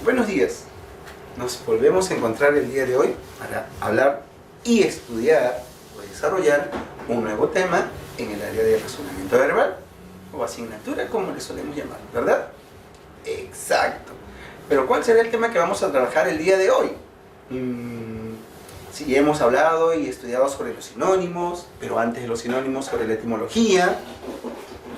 Buenos días. Nos volvemos a encontrar el día de hoy para hablar y estudiar o desarrollar un nuevo tema en el área de razonamiento verbal o asignatura, como le solemos llamar, ¿verdad? Exacto. Pero ¿cuál será el tema que vamos a trabajar el día de hoy? Sí, hemos hablado y estudiado sobre los sinónimos, pero antes de los sinónimos sobre la etimología.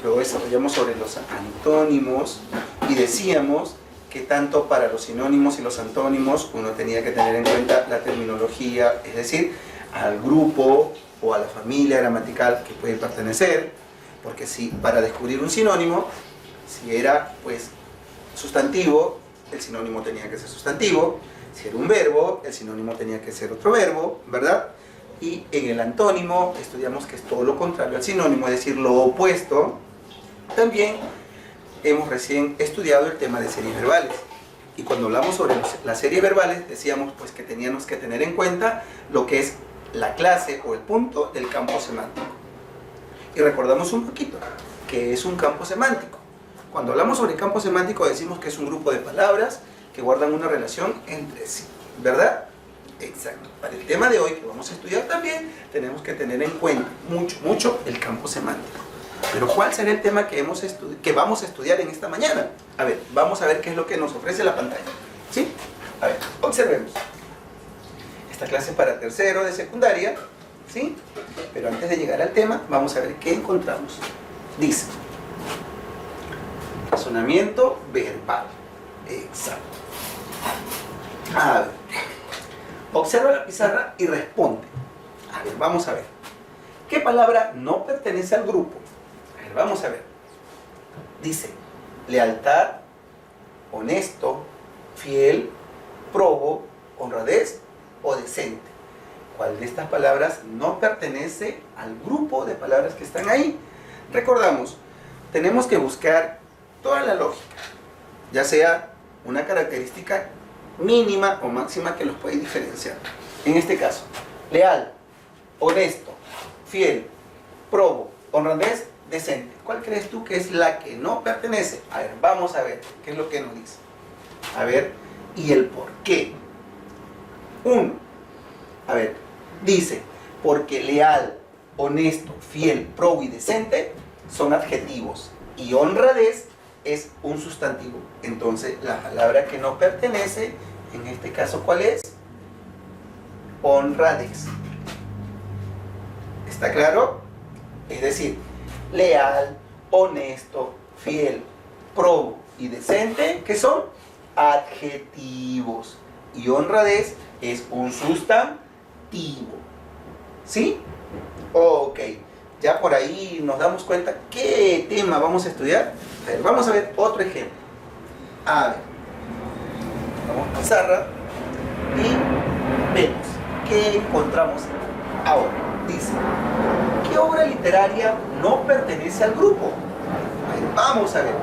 Luego desarrollamos sobre los antónimos y decíamos que tanto para los sinónimos y los antónimos uno tenía que tener en cuenta la terminología, es decir, al grupo o a la familia gramatical que puede pertenecer, porque si para descubrir un sinónimo, si era pues sustantivo, el sinónimo tenía que ser sustantivo, si era un verbo, el sinónimo tenía que ser otro verbo, ¿verdad? Y en el antónimo estudiamos que es todo lo contrario al sinónimo, es decir, lo opuesto. También hemos recién estudiado el tema de series verbales. Y cuando hablamos sobre las series verbales, decíamos pues que teníamos que tener en cuenta lo que es la clase o el punto del campo semántico. Y recordamos un poquito que es un campo semántico. Cuando hablamos sobre campo semántico decimos que es un grupo de palabras que guardan una relación entre sí, ¿verdad? Exacto. Para el tema de hoy que vamos a estudiar también tenemos que tener en cuenta mucho el campo semántico. Pero ¿cuál será el tema que vamos a estudiar en esta mañana? A ver, vamos a ver qué es lo que nos ofrece la pantalla. ¿Sí? A ver, observemos. Esta clase es para tercero de secundaria, ¿sí? Pero antes de llegar al tema, vamos a ver qué encontramos. Dice, razonamiento verbal. Exacto. A ver, observa la pizarra y responde. A ver, vamos a ver. ¿Qué palabra no pertenece al grupo? A ver, vamos a ver. Dice, lealtad, honesto, fiel, probo, honradez o decente. ¿Cuál de estas palabras no pertenece al grupo de palabras que están ahí? Recordamos, tenemos que buscar toda la lógica, ya sea una característica mínima o máxima que los puede diferenciar. En este caso, leal, honesto, fiel, probo, honradez, decente. ¿Cuál crees tú que es la que no pertenece? A ver, vamos a ver qué es lo que nos dice. A ver, y el por qué. Uno, a ver, dice, porque leal, honesto, fiel, probo y decente son adjetivos y honradez es un sustantivo. Entonces, la palabra que no pertenece, en este caso, ¿cuál es? Honradez. ¿Está claro? Es decir, leal, honesto, fiel, probo y decente, ¿qué son? Adjetivos. Y honradez es un sustantivo. ¿Sí? Ok. Ya por ahí nos damos cuenta qué tema vamos a estudiar. A ver, vamos a ver otro ejemplo. A ver. Vamos a pizarra y vemos qué encontramos ahora. Dice, ¿qué obra literaria no pertenece al grupo? A ver, vamos a ver.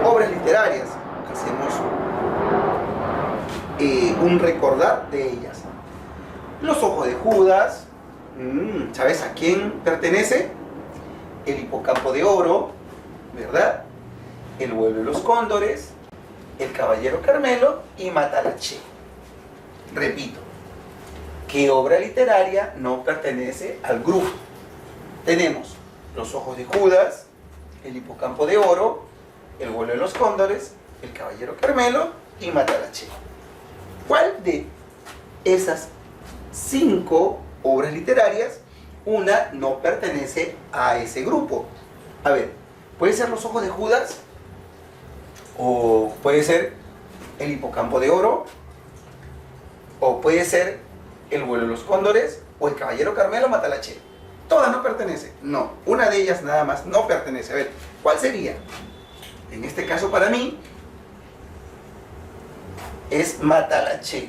Obras literarias. Hacemos un recordar de ellas. Los ojos de Judas. ¿Sabes a quién pertenece? El hipocampo de oro, ¿verdad? El vuelo de los cóndores, el caballero Carmelo y Matalaché. Repito, ¿qué obra literaria no pertenece al grupo? Tenemos los ojos de Judas, el hipocampo de oro, el vuelo de los cóndores, el caballero Carmelo y Matalaché. ¿Cuál de esas 5 obras literarias, una no pertenece a ese grupo? A ver, puede ser los ojos de Judas, o puede ser el hipocampo de oro, o puede ser el vuelo de los cóndores, o el caballero Carmelo Matalaché. Todas no pertenecen. No, una de ellas nada más no pertenece. A ver, ¿cuál sería? En este caso para mí es Matalaché.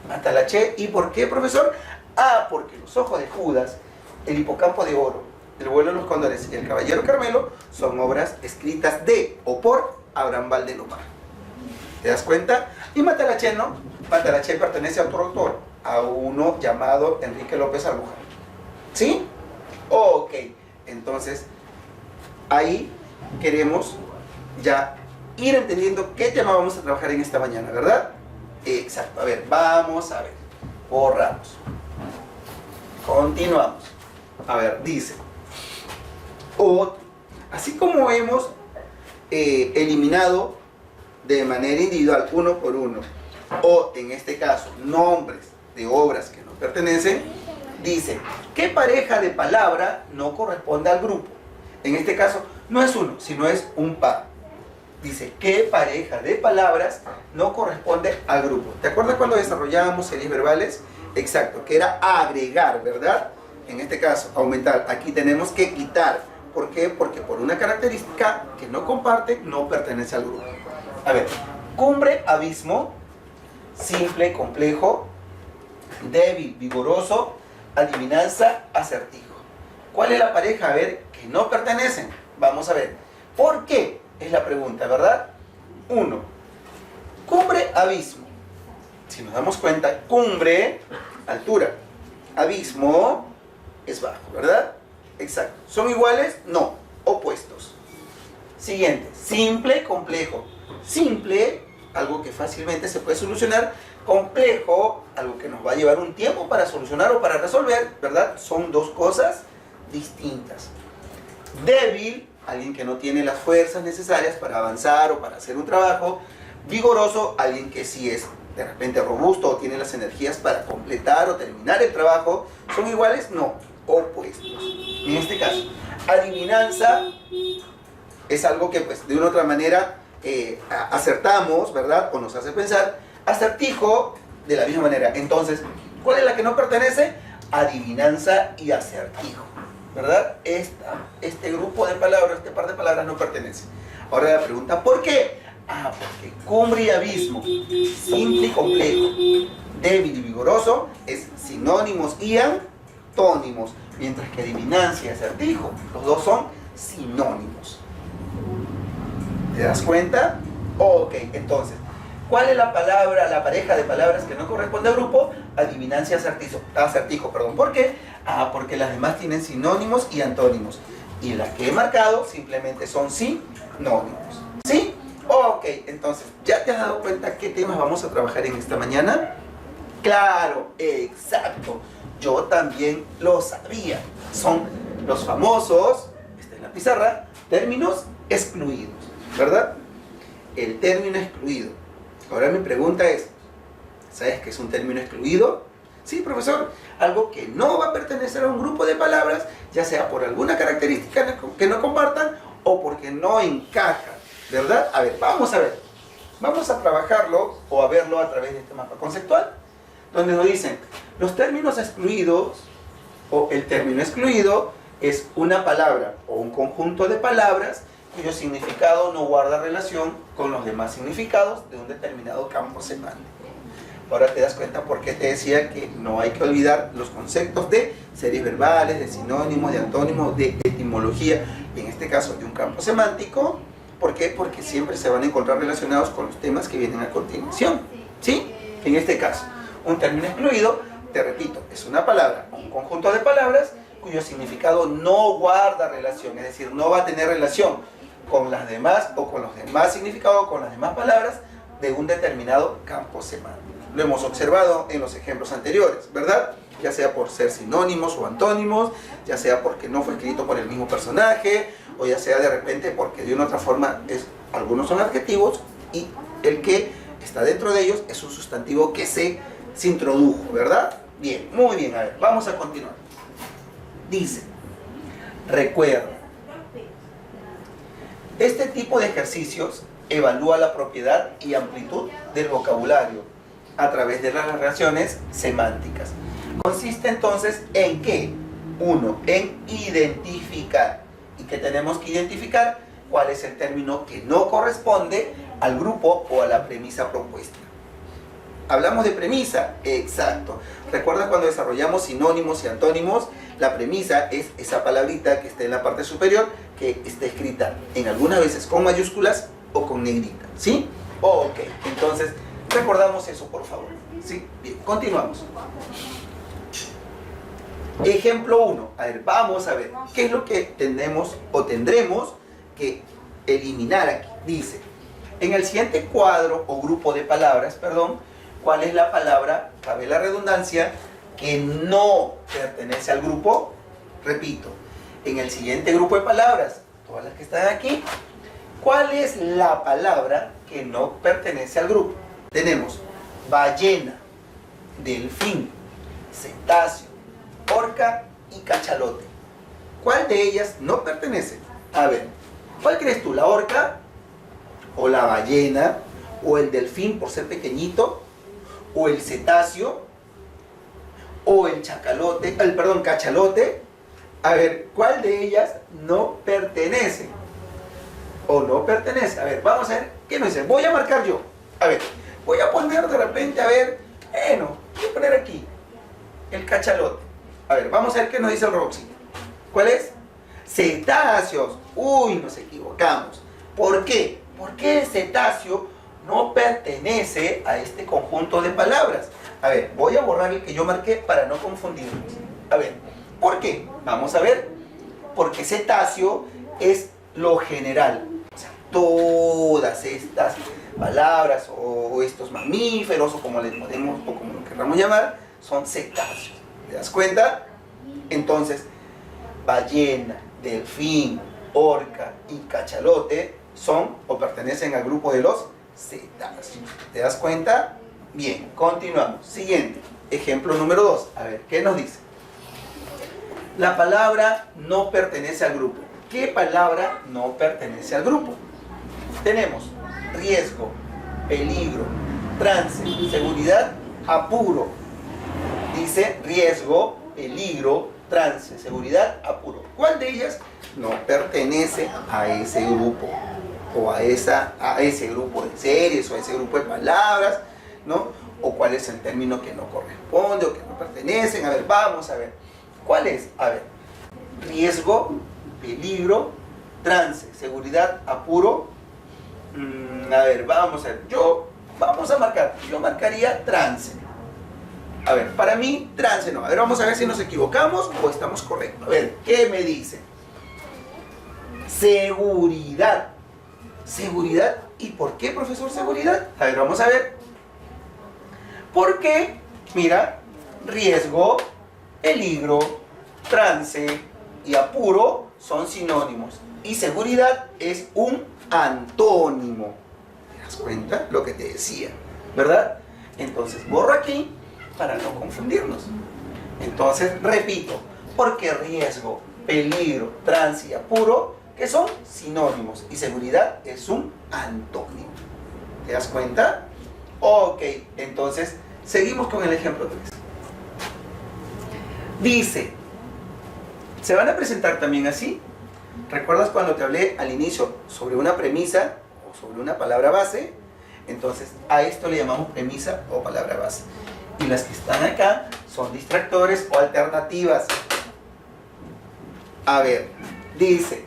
Matalaché, ¿y por qué, profesor? Ah, porque los ojos de Judas, el hipocampo de oro, el vuelo de los cóndores y el caballero Carmelo son obras escritas de o por Abraham Valdelomar. ¿Te das cuenta? Y Matalaché no. Matalaché pertenece a otro autor, a uno llamado Enrique López Albujar. ¿Sí? Ok. Entonces, ahí queremos ya ir entendiendo qué tema vamos a trabajar en esta mañana, ¿verdad? Exacto. A ver, vamos a ver. Borramos. Continuamos. A ver, dice. Así como hemos eliminado de manera individual, uno por uno, o en este caso, nombres de obras que nos pertenecen, dice, ¿qué pareja de palabra no corresponde al grupo? En este caso, no es uno, sino es un par. Dice, ¿qué pareja de palabras no corresponde al grupo? ¿Te acuerdas cuando desarrollábamos series verbales? Exacto, que era agregar, ¿verdad? En este caso, aumentar. Aquí tenemos que quitar. ¿Por qué? Porque por una característica que no comparte, no pertenece al grupo. A ver, cumbre, abismo, simple, complejo, débil, vigoroso, adivinanza, acertijo. ¿Cuál es la pareja? A ver, que no pertenecen. Vamos a ver. ¿Por qué? Es la pregunta, ¿verdad? 1. Cumbre, abismo. Si nos damos cuenta, cumbre, altura. Abismo es bajo, ¿verdad? Exacto. ¿Son iguales? No. Opuestos. Siguiente. Simple, complejo. Simple, algo que fácilmente se puede solucionar. Complejo, algo que nos va a llevar un tiempo para solucionar o para resolver, ¿verdad? Son dos cosas distintas. Débil, alguien que no tiene las fuerzas necesarias para avanzar o para hacer un trabajo. Vigoroso, alguien que sí es de repente robusto o tiene las energías para completar o terminar el trabajo. ¿Son iguales? No, opuestos. En este caso, adivinanza es algo que pues de una u otra manera acertamos, ¿verdad? O nos hace pensar. Acertijo, de la misma manera. Entonces, ¿cuál es la que no pertenece? Adivinanza y acertijo, ¿verdad? Este grupo de palabras, este par de palabras no pertenece. Ahora la pregunta, ¿por qué? Porque cumbre y abismo, simple y complejo, débil y vigoroso, es sinónimos y antónimos, mientras que adivinancia y acertijo, los dos son sinónimos. ¿Te das cuenta? Ok, entonces, ¿cuál es la pareja de palabras que no corresponde al grupo? Adivinancia y acertijo, perdón. ¿Por qué? Porque las demás tienen sinónimos y antónimos. Y las que he marcado simplemente son sinónimos. ¿Sí? Ok, entonces, ¿ya te has dado cuenta qué temas vamos a trabajar en esta mañana? Claro, exacto. Yo también lo sabía. Son los famosos, está en la pizarra, términos excluidos, ¿verdad? El término excluido. Ahora mi pregunta es, ¿sabes qué es un término excluido? Sí, profesor, algo que no va a pertenecer a un grupo de palabras, ya sea por alguna característica que no compartan o porque no encajan, ¿verdad? A ver, vamos a ver. Vamos a trabajarlo o a verlo a través de este mapa conceptual, donde nos dicen, los términos excluidos o el término excluido es una palabra o un conjunto de palabras cuyo significado no guarda relación con los demás significados de un determinado campo semántico. Ahora te das cuenta por qué te decía que no hay que olvidar los conceptos de series verbales, de sinónimos, de antónimos, de etimología, y en este caso de un campo semántico. ¿Por qué? Porque siempre se van a encontrar relacionados con los temas que vienen a continuación. ¿Sí? En este caso, un término excluido, te repito, es una palabra, un conjunto de palabras cuyo significado no guarda relación, es decir, no va a tener relación con las demás o con los demás significados, con las demás palabras de un determinado campo semántico. Lo hemos observado en los ejemplos anteriores, ¿verdad? Ya sea por ser sinónimos o antónimos, ya sea porque no fue escrito por el mismo personaje, o ya sea de repente porque de una u otra forma algunos son adjetivos y el que está dentro de ellos es un sustantivo que se introdujo, ¿verdad? Bien, muy bien, a ver, vamos a continuar. Dice, recuerda, este tipo de ejercicios evalúa la propiedad y amplitud del vocabulario a través de las relaciones semánticas. Consiste entonces en ¿qué? 1. En identificar. ¿Y qué tenemos que identificar? ¿Cuál es el término que no corresponde al grupo o a la premisa propuesta? ¿Hablamos de premisa? Exacto. ¿Recuerdas cuando desarrollamos sinónimos y antónimos? La premisa es esa palabrita que está en la parte superior, que está escrita en algunas veces con mayúsculas o con negrita. ¿Sí? Ok. Entonces, recordamos eso, por favor. ¿Sí? Bien, continuamos. Ejemplo 1. A ver, vamos a ver. ¿Qué es lo que tenemos o tendremos que eliminar aquí? Dice, en el siguiente cuadro o grupo de palabras, ¿cuál es la palabra, cabe la redundancia, que no pertenece al grupo? Repito, en el siguiente grupo de palabras, todas las que están aquí, ¿cuál es la palabra que no pertenece al grupo? Tenemos ballena, delfín, cetáceo, orca y cachalote. ¿Cuál de ellas no pertenece? A ver, ¿cuál crees tú? ¿La orca? ¿O la ballena? ¿O el delfín por ser pequeñito? ¿O el cetáceo? ¿O el cachalote? A ver, ¿cuál de ellas no pertenece? ¿O no pertenece? A ver, vamos a ver, ¿qué nos dice? Voy a marcar yo. A ver, voy a poner de repente, a ver, voy a poner aquí el cachalote. A ver, vamos a ver qué nos dice el Roxy. ¿Cuál es? Cetáceos. Uy, nos equivocamos. ¿Por qué? Porque el cetáceo no pertenece a este conjunto de palabras. A ver, voy a borrar el que yo marqué para no confundirnos. A ver, ¿por qué? Vamos a ver. Porque cetáceo es lo general. O sea, todas estas palabras o estos mamíferos o como les podemos o como lo queramos llamar, son cetáceos. ¿Te das cuenta? Entonces, ballena, delfín, orca y cachalote son o pertenecen al grupo de los cetáceos. ¿Te das cuenta? Bien, continuamos. Siguiente, ejemplo número 2. A ver, ¿qué nos dice? La palabra no pertenece al grupo. ¿Qué palabra no pertenece al grupo? Tenemos riesgo, peligro, trance, seguridad, apuro. Dice riesgo, peligro, trance, seguridad, apuro. ¿Cuál de ellas no pertenece a ese grupo? O a ese grupo de series o a ese grupo de palabras, ¿no? O cuál es el término que no corresponde o que no pertenecen. A ver, vamos a ver. ¿Cuál es? A ver, riesgo, peligro, trance, seguridad, apuro. A ver, vamos a ver. Vamos a marcar. Yo marcaría trance. A ver, para mí, trance no. A ver, vamos a ver si nos equivocamos o estamos correctos. A ver, ¿qué me dice? Seguridad. Seguridad. ¿Y por qué, profesor, seguridad? A ver, vamos a ver. Porque, mira, riesgo, peligro, trance y apuro son sinónimos. Y seguridad es un antónimo. ¿Te das cuenta? Lo que te decía, ¿verdad? Entonces, borro aquí para no confundirnos. Entonces, repito, porque riesgo, peligro, trance y apuro, que son sinónimos, y seguridad es un antónimo. ¿Te das cuenta? Ok, entonces, seguimos con el ejemplo 3. Dice, se van a presentar también así. ¿Recuerdas cuando te hablé al inicio sobre una premisa o sobre una palabra base? Entonces, a esto le llamamos premisa o palabra base. Y las que están acá son distractores o alternativas. A ver, dice,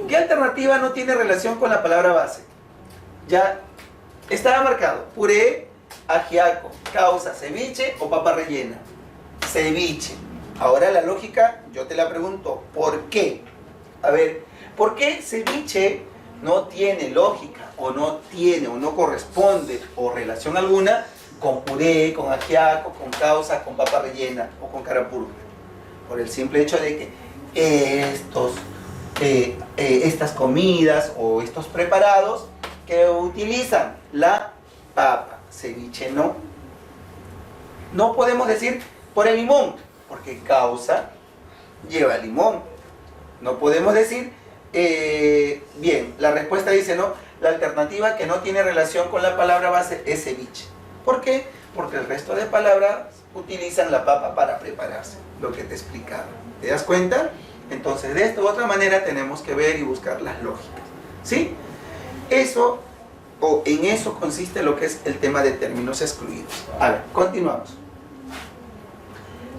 ¿qué alternativa no tiene relación con la palabra base? Ya estaba marcado, puré, ajiaco, causa, ceviche o papa rellena. Ceviche. Ahora la lógica, yo te la pregunto, ¿por qué? A ver, ¿por qué ceviche no tiene lógica o no tiene o no corresponde o relación alguna con puré, con ajiaco, con causa, con papa rellena o con carapulcra? Por el simple hecho de que estas comidas o estos preparados que utilizan la papa, ceviche no. No podemos decir por el limón, porque causa lleva limón. No podemos decir, bien, la respuesta dice no, la alternativa que no tiene relación con la palabra base es ceviche. ¿Por qué? Porque el resto de palabras utilizan la papa para prepararse, lo que te explicaba. ¿Te das cuenta? Entonces, de esta u otra manera tenemos que ver y buscar las lógicas. ¿Sí? Eso, o en eso consiste lo que es el tema de términos excluidos. A ver, continuamos.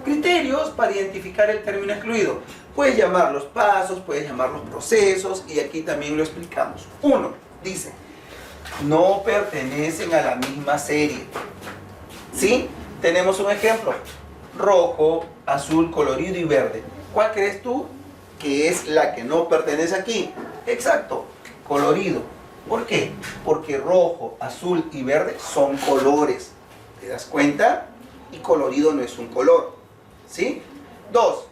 Criterios para identificar el término excluido. Puedes llamarlos pasos, puedes llamarlos procesos, y aquí también lo explicamos. 1. Dice, no pertenecen a la misma serie. ¿Sí? Tenemos un ejemplo. Rojo, azul, colorido y verde. ¿Cuál crees tú que es la que no pertenece aquí? Exacto, colorido. ¿Por qué? Porque rojo, azul y verde son colores. ¿Te das cuenta? Y colorido no es un color. ¿Sí? 2.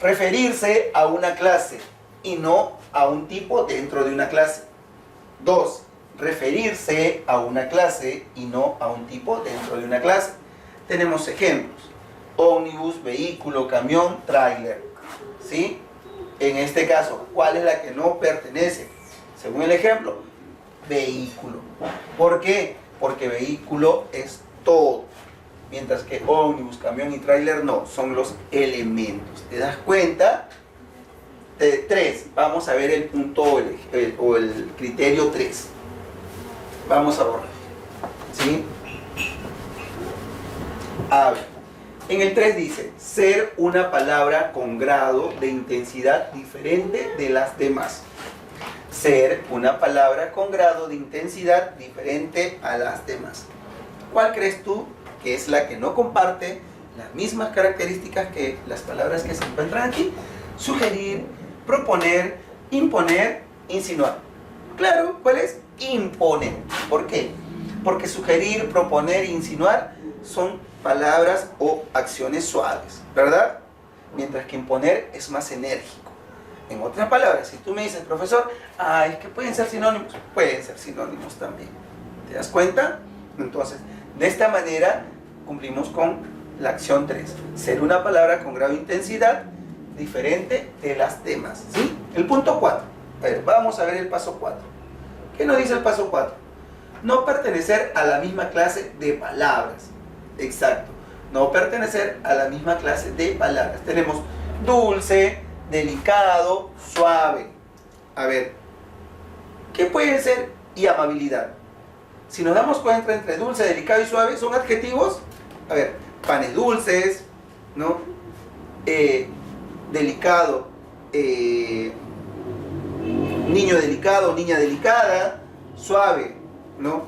Referirse a una clase y no a un tipo dentro de una clase. 2. Referirse a una clase y no a un tipo dentro de una clase. Tenemos ejemplos. Ómnibus, vehículo, camión, tráiler. ¿Sí? En este caso, ¿cuál es la que no pertenece? Según el ejemplo, vehículo. ¿Por qué? Porque vehículo es todo. Mientras que ómnibus, camión y tráiler no, son los elementos. ¿Te das cuenta? 3. Vamos a ver el punto o el criterio 3. Vamos a borrar. ¿Sí? A ver. En el 3 dice, ser una palabra con grado de intensidad diferente de las demás. Ser una palabra con grado de intensidad diferente a las demás. ¿Cuál crees tú que es la que no comparte las mismas características que las palabras que se encuentran aquí? Sugerir, proponer, imponer, insinuar. Claro, ¿cuál es? Imponer. ¿Por qué? Porque sugerir, proponer e insinuar son palabras o acciones suaves, ¿verdad? Mientras que imponer es más enérgico. En otras palabras, si tú me dices, profesor, es que pueden ser sinónimos, pueden ser sinónimos también. ¿Te das cuenta? Entonces, de esta manera cumplimos con la acción 3. Ser una palabra con grado de intensidad diferente de las demás. ¿Sí? El punto 4. A ver, vamos a ver el paso 4. ¿Qué nos dice el paso 4? No pertenecer a la misma clase de palabras. Exacto. No pertenecer a la misma clase de palabras. Tenemos dulce, delicado, suave. A ver, ¿qué puede ser? Y amabilidad. Si nos damos cuenta, entre dulce, delicado y suave son adjetivos. A ver, panes dulces, ¿no? Delicado, niño delicado, niña delicada. Suave, ¿no?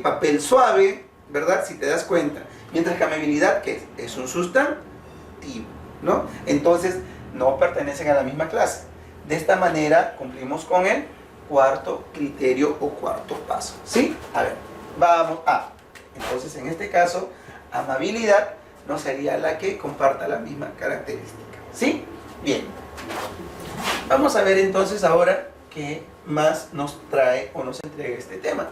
Papel suave, ¿verdad? Si te das cuenta. Mientras que amabilidad, ¿qué es? Es un sustantivo, ¿no? Entonces, no pertenecen a la misma clase. De esta manera cumplimos con el cuarto criterio o cuarto paso. ¿Sí? A ver, vamos a. Entonces, en este caso, amabilidad no sería la que comparta la misma característica. ¿Sí? Bien. Vamos a ver entonces ahora qué más nos trae o nos entrega este tema.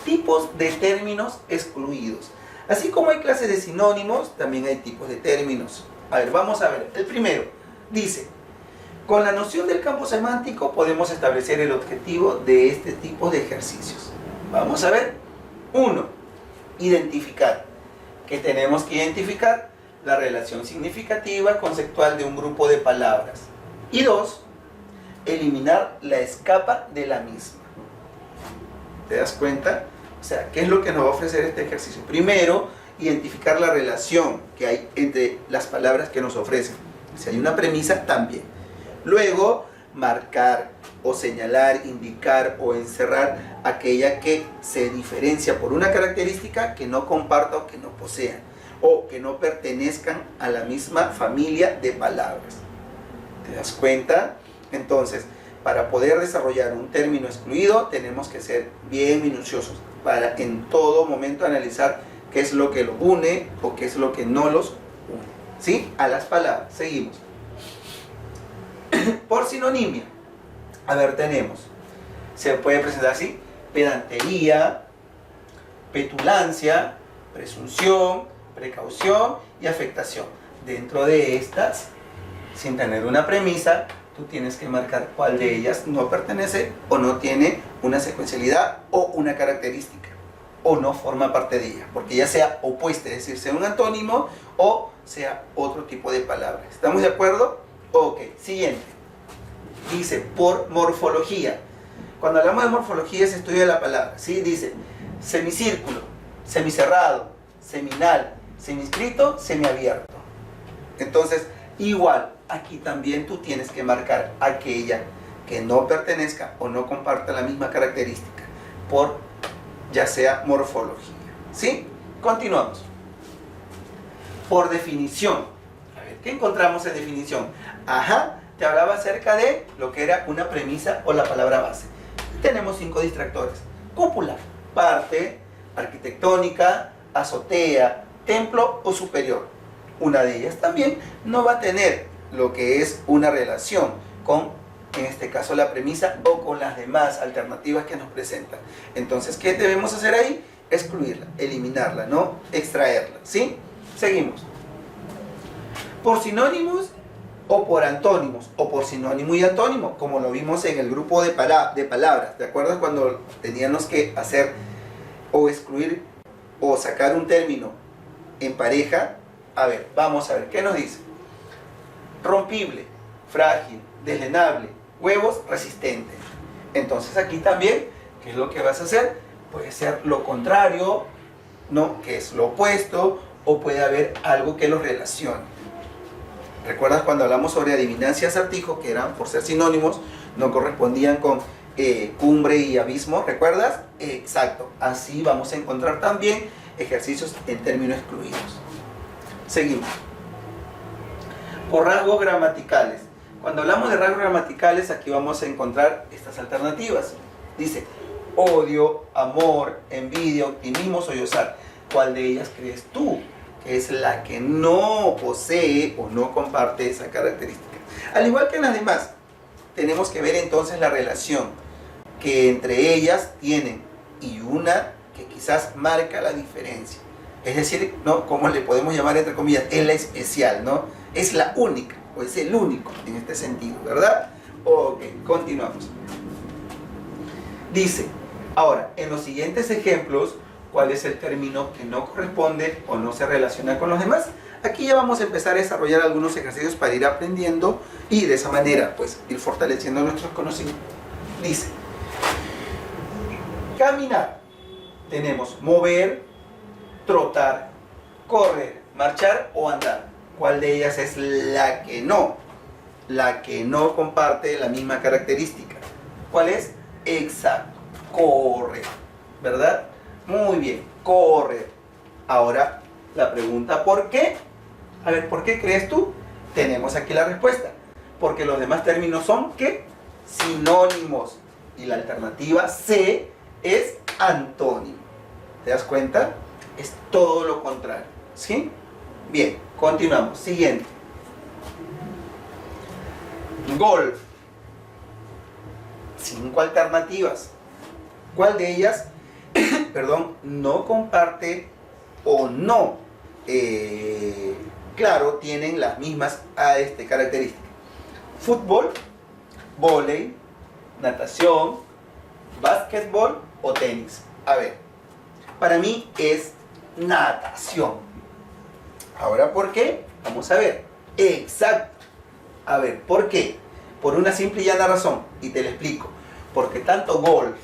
Tipos de términos excluidos. Así como hay clases de sinónimos, también hay tipos de términos. A ver, vamos a ver. El primero dice, con la noción del campo semántico podemos establecer el objetivo de este tipo de ejercicios. Vamos a ver. 1. Identificar. ¿Qué tenemos que identificar? La relación significativa conceptual de un grupo de palabras. Y 2. Eliminar la escapa de la misma. ¿Te das cuenta? O sea, ¿qué es lo que nos va a ofrecer este ejercicio? Primero, identificar la relación que hay entre las palabras que nos ofrecen. Si hay una premisa, también. Luego, marcar o señalar, indicar o encerrar aquella que se diferencia por una característica que no comparta o que no posea, o que no pertenezcan a la misma familia de palabras. ¿Te das cuenta? Entonces, para poder desarrollar un término excluido, tenemos que ser bien minuciosos para en todo momento analizar qué es lo que los une o qué es lo que no los une. ¿Sí? A las palabras. Seguimos. Por sinonimia. A ver, tenemos. Se puede presentar así. Pedantería, petulancia, presunción, precaución y afectación. Dentro de estas, sin tener una premisa, tú tienes que marcar cuál de ellas no pertenece o no tiene una secuencialidad o una característica o no forma parte de ella, porque ya sea opuesta, es decir, sea un antónimo o sea otro tipo de palabra. ¿Estamos de acuerdo? Ok, siguiente. Dice, por morfología. Cuando hablamos de morfología se estudia la palabra, ¿sí? Dice, semicírculo, semicerrado, seminal, semiescrito, semiabierto. Entonces, igual, aquí también tú tienes que marcar aquella que no pertenezca o no comparta la misma característica por ya sea morfología. ¿Sí? Continuamos. Por definición. A ver, ¿qué encontramos en definición? Ajá, te hablaba acerca de lo que era una premisa o la palabra base. Tenemos 5 distractores. Cópula, parte, arquitectónica, azotea, templo o superior. Una de ellas también no va a tener lo que es una relación con, en este caso, la premisa o con las demás alternativas que nos presentan. Entonces, ¿qué debemos hacer ahí? Excluirla, eliminarla, no extraerla, ¿sí? Seguimos. Por sinónimos o por antónimos, o por sinónimo y antónimo, como lo vimos en el grupo de palabras. ¿Te acuerdas cuando teníamos que hacer o excluir o sacar un término en pareja? A ver, vamos a ver, ¿qué nos dice? Rompible, frágil, deslenable, huevos, resistente. Entonces aquí también, ¿qué es lo que vas a hacer? Puede ser lo contrario, ¿no? Que es lo opuesto, o puede haber algo que los relacione. ¿Recuerdas cuando hablamos sobre adivinancia y acertijo, que eran, por ser sinónimos, no correspondían con cumbre y abismo? ¿Recuerdas? Exacto. Así vamos a encontrar también ejercicios en términos excluidos. Seguimos. Por rasgos gramaticales. Cuando hablamos de rasgos gramaticales, aquí vamos a encontrar estas alternativas. Dice, odio, amor, envidia, optimismo, sollozar. ¿Cuál de ellas crees tú que es la que no posee o no comparte esa característica? Al igual que en las demás, tenemos que ver entonces la relación que entre ellas tienen y una que quizás marca la diferencia. Es decir, ¿no? ¿Cómo le podemos llamar entre comillas? Es la especial, ¿no? Es la única, o es el único en este sentido, ¿verdad? Ok, continuamos. Dice, ahora, en los siguientes ejemplos, ¿cuál es el término que no corresponde o no se relaciona con los demás? Aquí ya vamos a empezar a desarrollar algunos ejercicios para ir aprendiendo y de esa manera, pues, ir fortaleciendo nuestros conocimientos. Dice, caminar. Tenemos mover, trotar, correr, marchar o andar. ¿Cuál de ellas es la que no? La que no comparte la misma característica. ¿Cuál es? Exacto, correr, ¿verdad? Muy bien, correr. Ahora, la pregunta, ¿por qué? A ver, ¿por qué crees tú? Tenemos aquí la respuesta. Porque los demás términos son, ¿qué? Sinónimos. Y la alternativa C es antónimo. ¿Te das cuenta? Es todo lo contrario, ¿sí? Bien, continuamos. Siguiente. Golf. 5 alternativas. ¿Cuál de ellas, perdón, no comparte o no, claro, tienen las mismas características? Fútbol, vóley, natación, básquetbol o tenis. A ver, para mí es natación. Ahora, ¿por qué? Vamos a ver. Exacto. A ver, ¿por qué? Por una simple y llana razón, y te lo explico. Porque tanto golf,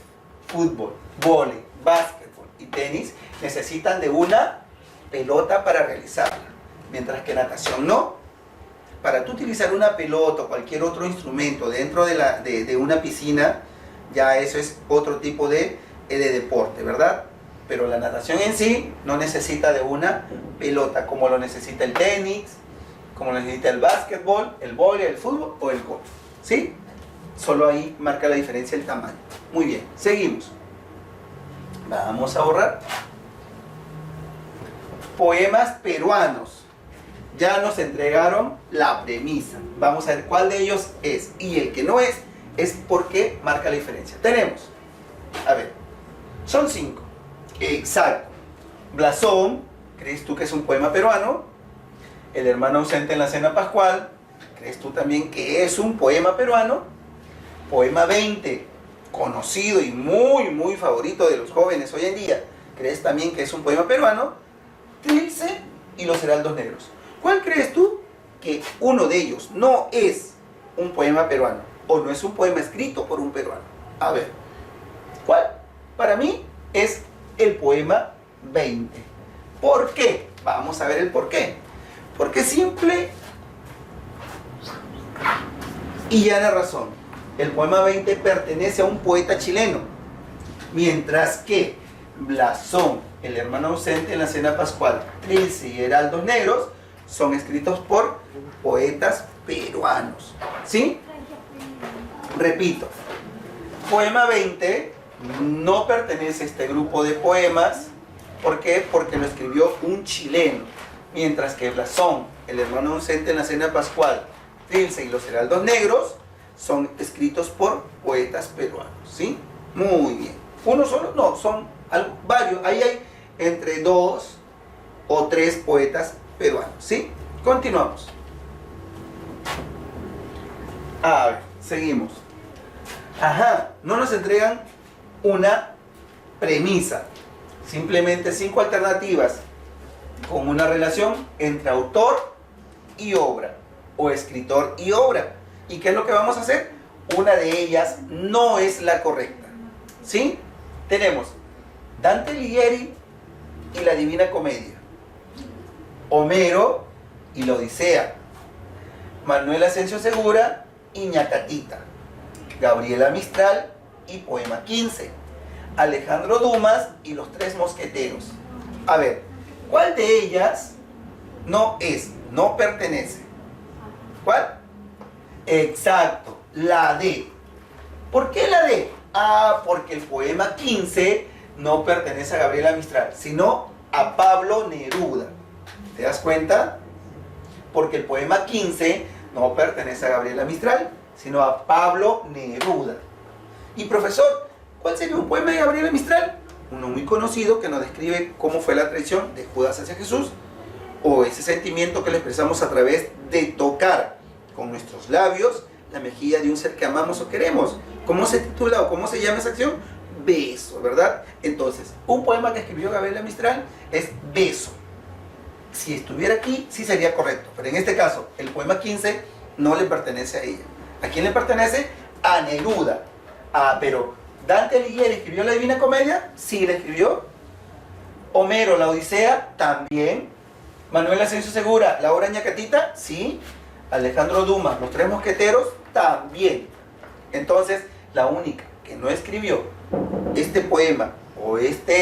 fútbol, vóley, básquetbol y tenis necesitan de una pelota para realizarla, mientras que natación no. Para tú utilizar una pelota o cualquier otro instrumento dentro de una piscina, ya eso es otro tipo de deporte, ¿verdad? Pero la natación en sí no necesita de una pelota, como lo necesita el tenis, como lo necesita el básquetbol, el vóley, el fútbol o el golf, ¿sí? Solo ahí marca la diferencia el tamaño. Muy bien, seguimos. Vamos a borrar. Poemas peruanos. Ya nos entregaron la premisa. Vamos a ver cuál de ellos es. Y el que no es porque marca la diferencia. Tenemos, a ver, son 5. Exacto. Blasón, ¿crees tú que es un poema peruano? El hermano ausente en la cena pascual, ¿crees tú también que es un poema peruano? Poema 20, conocido y muy favorito de los jóvenes hoy en día, ¿crees también que es un poema peruano? Trilce y los heraldos negros. ¿Cuál crees tú que uno de ellos no es un poema peruano o no es un poema escrito por un peruano? A ver, ¿cuál? Para mí es el poema 20. ¿Por qué? Vamos a ver el por qué. Porque simple y llana razón. El poema 20 pertenece a un poeta chileno, mientras que Blasón, el hermano ausente en la cena pascual, Trilce y heraldos negros son escritos por poetas peruanos, ¿sí? Repito, poema 20 no pertenece a este grupo de poemas ¿Por qué? Porque lo escribió un chileno, mientras que Blasón, el hermano ausente en la cena pascual, Trilce y los heraldos negros son escritos por poetas peruanos, ¿sí? Muy bien. ¿Uno solo? No, son varios. Ahí hay entre 2 o 3 poetas peruanos, ¿sí? Continuamos. A ver, seguimos. Ajá, no nos entregan una premisa, simplemente 5 alternativas con una relación entre autor y obra, o escritor y obra. ¿Y qué es lo que vamos a hacer? Una de ellas no es la correcta, ¿sí? Tenemos Dante Alighieri y la Divina Comedia, Homero y la Odisea, Manuel Asensio Segura y Ñacatita, Gabriela Mistral y Poema 15, Alejandro Dumas y los Tres Mosqueteros. A ver, ¿cuál de ellas no pertenece? ¿Cuál? Exacto, la D. ¿Por qué la D? Ah, porque el poema 15 no pertenece a Gabriela Mistral, sino a Pablo Neruda. ¿Te das cuenta? Porque el poema 15 no pertenece a Gabriela Mistral, sino a Pablo Neruda. Y profesor, ¿cuál sería un poema de Gabriela Mistral? Uno muy conocido que nos describe cómo fue la traición de Judas hacia Jesús, o ese sentimiento que le expresamos a través de tocar con nuestros labios la mejilla de un ser que amamos o queremos. ¿Cómo se titula o cómo se llama esa acción? Beso, ¿verdad? Entonces, un poema que escribió Gabriela Mistral es Beso. Si estuviera aquí, sí sería correcto, pero en este caso, el poema 15 no le pertenece a ella. ¿A quién le pertenece? A Neruda. Ah, pero ¿Dante Alighieri escribió la Divina Comedia? Sí, la escribió. Homero, la Odisea, también. Manuel Asensio Segura, la obra Ñacatita, sí. Alejandro Dumas, los Tres Mosqueteros, también. Entonces, la única que no escribió este poema o esta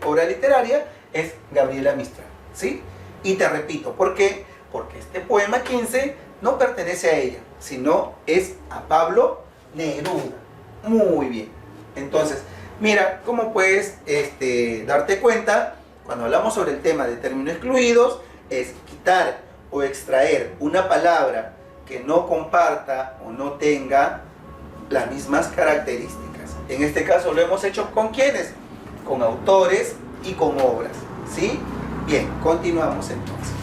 obra literaria es Gabriela Mistral, ¿sí? Y te repito, ¿por qué? Porque este poema 15 no pertenece a ella, sino es a Pablo Neruda. Muy bien. Entonces, mira cómo puedes darte cuenta cuando hablamos sobre el tema de términos excluidos, es quitar o extraer una palabra que no comparta o no tenga las mismas características. En este caso lo hemos hecho ¿con quiénes? Con autores y con obras, ¿sí? Bien, continuamos entonces.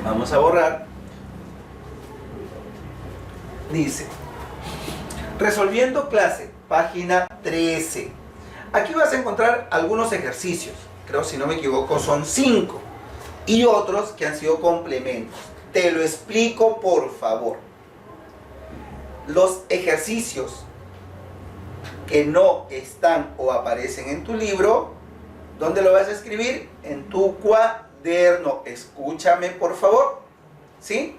Vamos a borrar. Dice, resolviendo clase, página 13. Aquí vas a encontrar algunos ejercicios, creo si no me equivoco son 5, y otros que han sido complementos. Te lo explico por favor. Los ejercicios que no están o aparecen en tu libro, ¿dónde lo vas a escribir? En tu cuaderno. Escúchame por favor, ¿sí?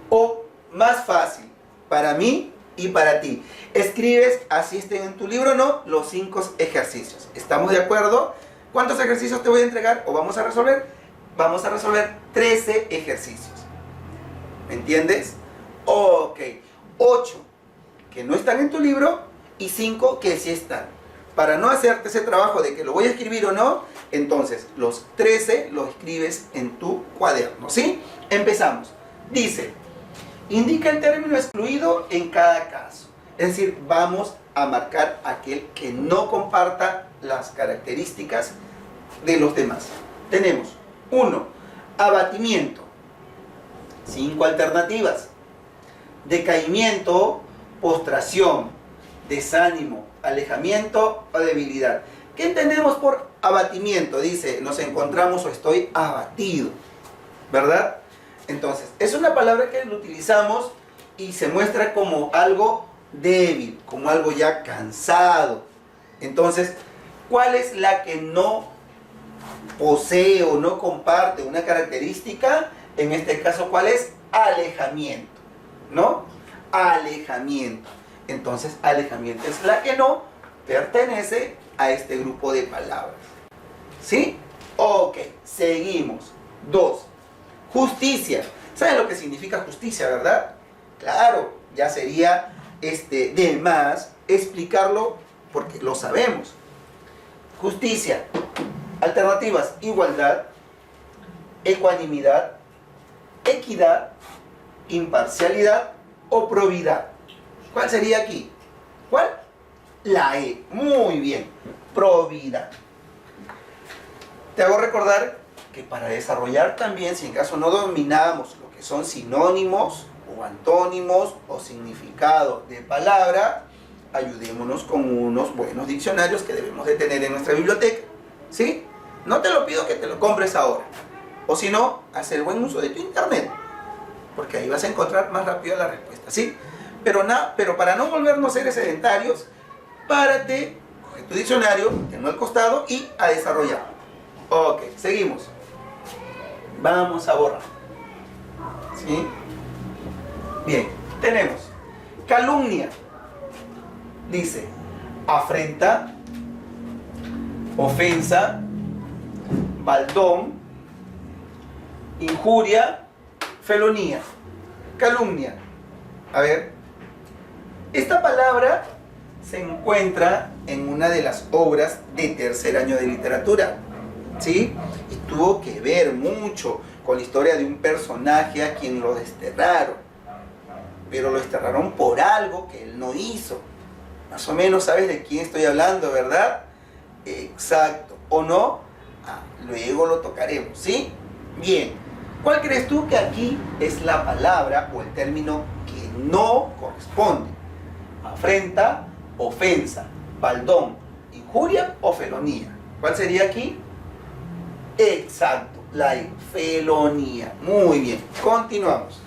O más fácil, para mí y para ti. Escribes, así estén en tu libro o no, los 5 ejercicios. ¿Estamos de acuerdo? ¿Cuántos ejercicios te voy a entregar o vamos a resolver? Vamos a resolver 13 ejercicios. ¿Me entiendes? Ok. 8 que no están en tu libro y 5 que sí están. Para no hacerte ese trabajo de que lo voy a escribir o no, entonces los 13 los escribes en tu cuaderno, ¿sí? Empezamos. Dice, indica el término excluido en cada caso. Es decir, vamos a marcar aquel que no comparta las características de los demás. Tenemos 1. Abatimiento. 5 alternativas. Decaimiento, postración, desánimo, alejamiento o debilidad. ¿Qué entendemos por abatimiento? Dice, nos encontramos o estoy abatido, ¿verdad? Entonces, es una palabra que lo utilizamos y se muestra como algo débil, como algo ya cansado. Entonces, ¿cuál es la que no posee o no comparte una característica? En este caso, ¿cuál es? Alejamiento, ¿no? Alejamiento. Entonces, alejamiento es la que no pertenece a este grupo de palabras. ¿Sí? Ok, seguimos. 2. Justicia. ¿Saben lo que significa justicia, verdad? Claro, ya sería de más explicarlo porque lo sabemos. justicia. Alternativas: igualdad, ecuanimidad, equidad, imparcialidad o probidad. ¿Cuál sería aquí? ¿Cuál? La E. Muy bien. Probidad. Te hago recordar que para desarrollar también, si en caso no dominamos lo que son sinónimos o antónimos o significado de palabra, ayudémonos con unos buenos diccionarios que debemos de tener en nuestra biblioteca. ¿Sí? No te lo pido que te lo compres ahora. O si no, haz el buen uso de tu internet, porque ahí vas a encontrar más rápido la respuesta. ¿Sí? Pero para no volvernos seres sedentarios, párate, coge tu diccionario, tenlo al costado y a desarrollar. Ok, seguimos. Vamos a borrar. ¿Sí? Bien, tenemos calumnia. Dice afrenta, ofensa, baldón, injuria, felonía. Calumnia. A ver, esta palabra se encuentra en una de las obras de tercer año de literatura, ¿sí? Y tuvo que ver mucho con la historia de un personaje a quien lo desterraron, pero lo desterraron por algo que él no hizo. Más o menos sabes de quién estoy hablando, ¿verdad? Exacto. ¿O no? Luego lo tocaremos, ¿sí? Bien. ¿Cuál crees tú que aquí es la palabra o el término que no corresponde? Afrenta, ofensa, baldón, injuria o felonía. ¿Cuál sería aquí? Exacto, la felonía. Muy bien, continuamos.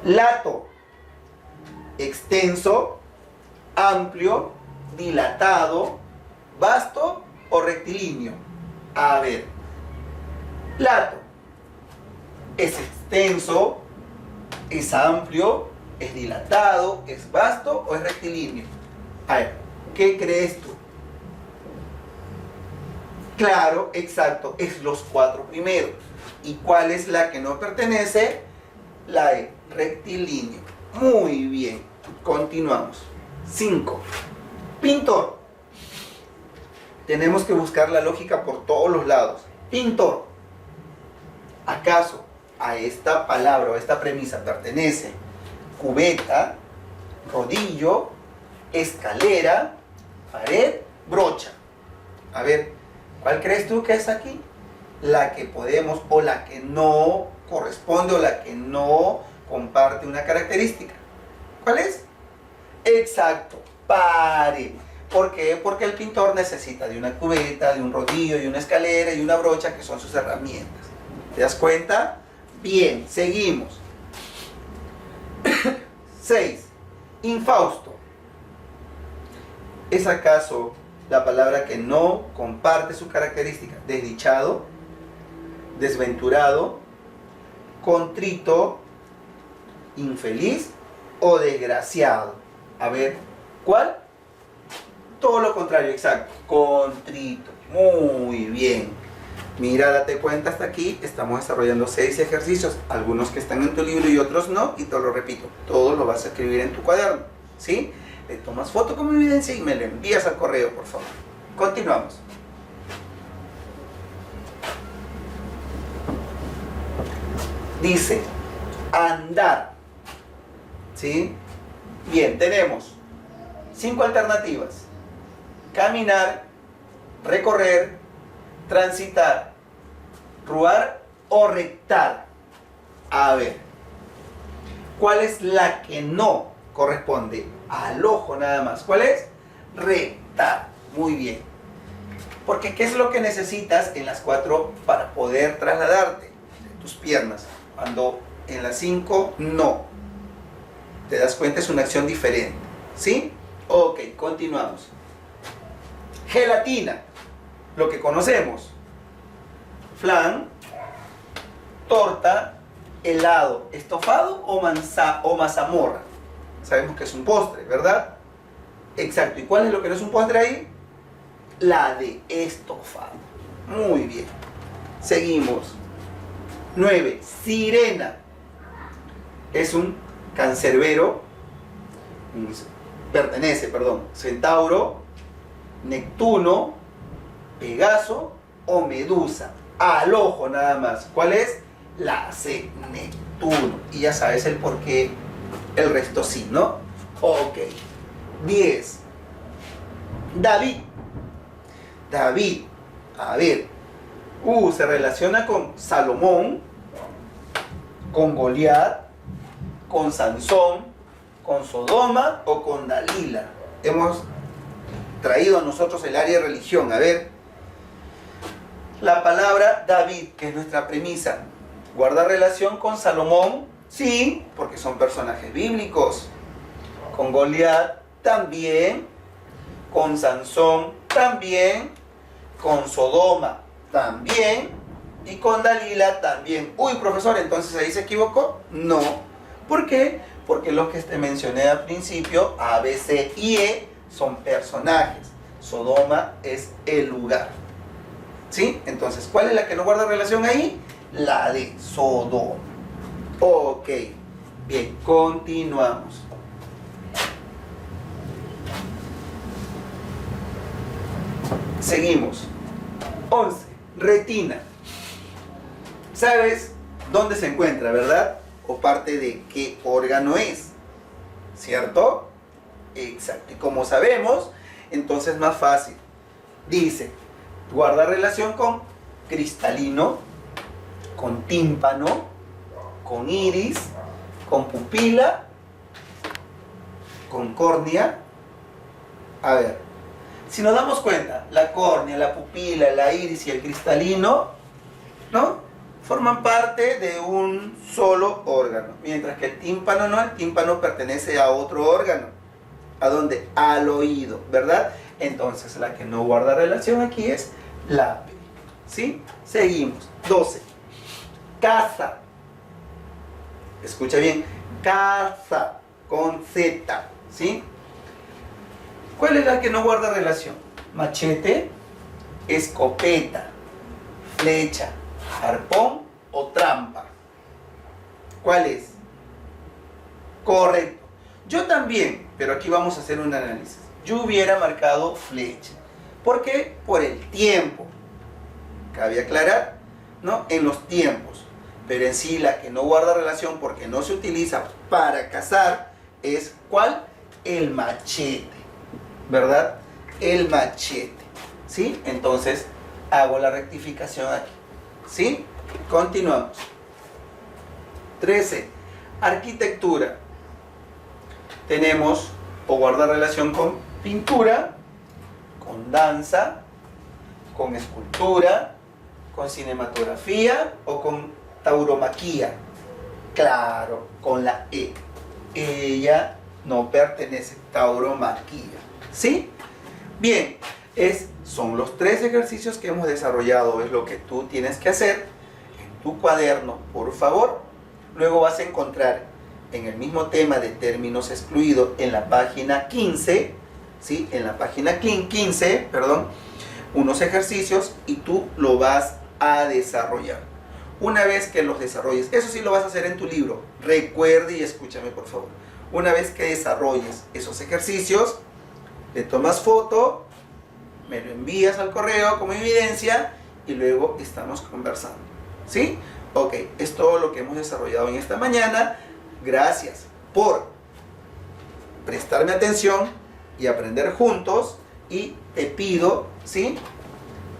Lato, extenso, amplio, dilatado, vasto o rectilíneo. A ver, lato es extenso, es amplio, es dilatado, es vasto o es rectilíneo. A ver, ¿qué crees tú? Claro, exacto, es los cuatro primeros. ¿Y cuál es la que no pertenece? La E, rectilíneo. Muy bien, continuamos. 5. Pintor. Tenemos que buscar la lógica por todos los lados. Pintor. ¿Acaso a esta palabra o a esta premisa pertenece cubeta, rodillo, escalera, pared, brocha? A ver, ¿cuál crees tú que es aquí? La que podemos o la que no corresponde o la que no comparte una característica. ¿Cuál es? Exacto, pared. ¿Por qué? Porque el pintor necesita de una cubeta, de un rodillo, de una escalera y una brocha, que son sus herramientas. ¿Te das cuenta? Bien, seguimos. 6. Infausto. ¿Es acaso la palabra que no comparte su característica? Desdichado, desventurado, contrito, infeliz o desgraciado. A ver, ¿cuál? Todo lo contrario, exacto. Contrito. Muy bien. Mira, date cuenta hasta aquí. Estamos desarrollando 6 ejercicios. Algunos que están en tu libro y otros no. Y te lo repito, todo lo vas a escribir en tu cuaderno. ¿Sí? Le tomas foto como evidencia y me lo envías al correo, por favor. Continuamos. Dice, andar. ¿Sí? Bien, tenemos 5 alternativas. Caminar, recorrer, transitar, ruar o rectar. A ver, ¿cuál es la que no corresponde al ojo nada más? ¿Cuál es? Rectar. Muy bien. Porque ¿qué es lo que necesitas en las 4 para poder trasladarte? Tus piernas. Cuando en las 5 no. ¿Te das cuenta? Es una acción diferente. ¿Sí? Ok, continuamos. Gelatina. Lo que conocemos. Flan, torta, helado, estofado o mazamorra. Sabemos que es un postre, ¿verdad? Exacto. ¿Y cuál es lo que no es un postre ahí? La de estofado. Muy bien. Seguimos. 9. Sirena. Es un cancerbero. Centauro, Neptuno, Pegaso o Medusa. Al ojo nada más. ¿Cuál es? La C, Neptuno. Y ya sabes el por qué, el resto sí, ¿no? Ok. 10. David. David. A ver. Se relaciona con Salomón, con Goliat, con Sansón, con Sodoma o con Dalila. Hemos traído a nosotros el área de religión. A ver. La palabra David, que es nuestra premisa, ¿guarda relación con Salomón? Sí, porque son personajes bíblicos. Con Goliat también. Con Sansón también. Con Sodoma también. Y con Dalila también. Uy, profesor, ¿entonces ahí se equivocó? No. ¿Por qué? Porque los que te mencioné al principio, A, B, C y E, son personajes. Sodoma es el lugar. ¿Sí? Entonces, ¿cuál es la que no guarda relación ahí? La de Sodoma. Ok. Bien, continuamos. Seguimos. 11. Retina. ¿Sabes dónde se encuentra, verdad? O parte de qué órgano es. ¿Cierto? Exacto. Y como sabemos, entonces más fácil. Dice, guarda relación con cristalino, con tímpano, con iris, con pupila, con córnea. A ver, si nos damos cuenta, la córnea, la pupila, la iris y el cristalino, ¿no?, forman parte de un solo órgano, mientras que el tímpano no, el tímpano pertenece a otro órgano. ¿A dónde? Al oído, ¿verdad? Entonces la que no guarda relación aquí es la B. ¿Sí? Seguimos. 12. Casa. Escucha bien. Casa con Z. ¿Sí? ¿Cuál es la que no guarda relación? Machete, escopeta, flecha, arpón o trampa. ¿Cuál es? Correcto. Yo también, pero aquí vamos a hacer un análisis. Yo hubiera marcado flecha. ¿Por qué? Por el tiempo. Cabe aclarar, ¿no? En los tiempos. Pero en sí la que no guarda relación porque no se utiliza para cazar es ¿cuál? El machete. ¿Verdad? El machete. ¿Sí? Entonces hago la rectificación aquí. ¿Sí? Continuamos. 13. Arquitectura. Tenemos o guarda relación con pintura, con danza, con escultura, con cinematografía o con tauromaquia. Claro, con la E. Ella no pertenece, tauromaquia. ¿Sí? Bien, son los 3 ejercicios que hemos desarrollado. Es lo que tú tienes que hacer en tu cuaderno, por favor. Luego vas a encontrar en el mismo tema de términos excluidos en la página 15, ¿sí? En la página 15, perdón, unos ejercicios y tú lo vas a desarrollar. Una vez que los desarrolles, eso sí lo vas a hacer en tu libro. Recuerde y escúchame por favor. Una vez que desarrolles esos ejercicios, le tomas foto, me lo envías al correo como evidencia y luego estamos conversando. ¿Sí? Ok, es todo lo que hemos desarrollado en esta mañana. Gracias por prestarme atención y aprender juntos. Y te pido, ¿sí?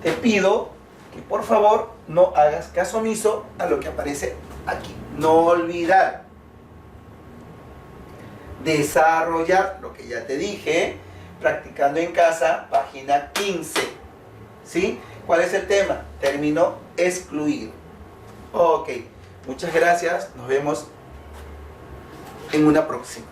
Te pido que por favor no hagas caso omiso a lo que aparece aquí. No olvidar desarrollar lo que ya te dije, practicando en casa, página 15. ¿Sí? ¿Cuál es el tema? Término excluido. Ok, muchas gracias. Nos vemos en una próxima.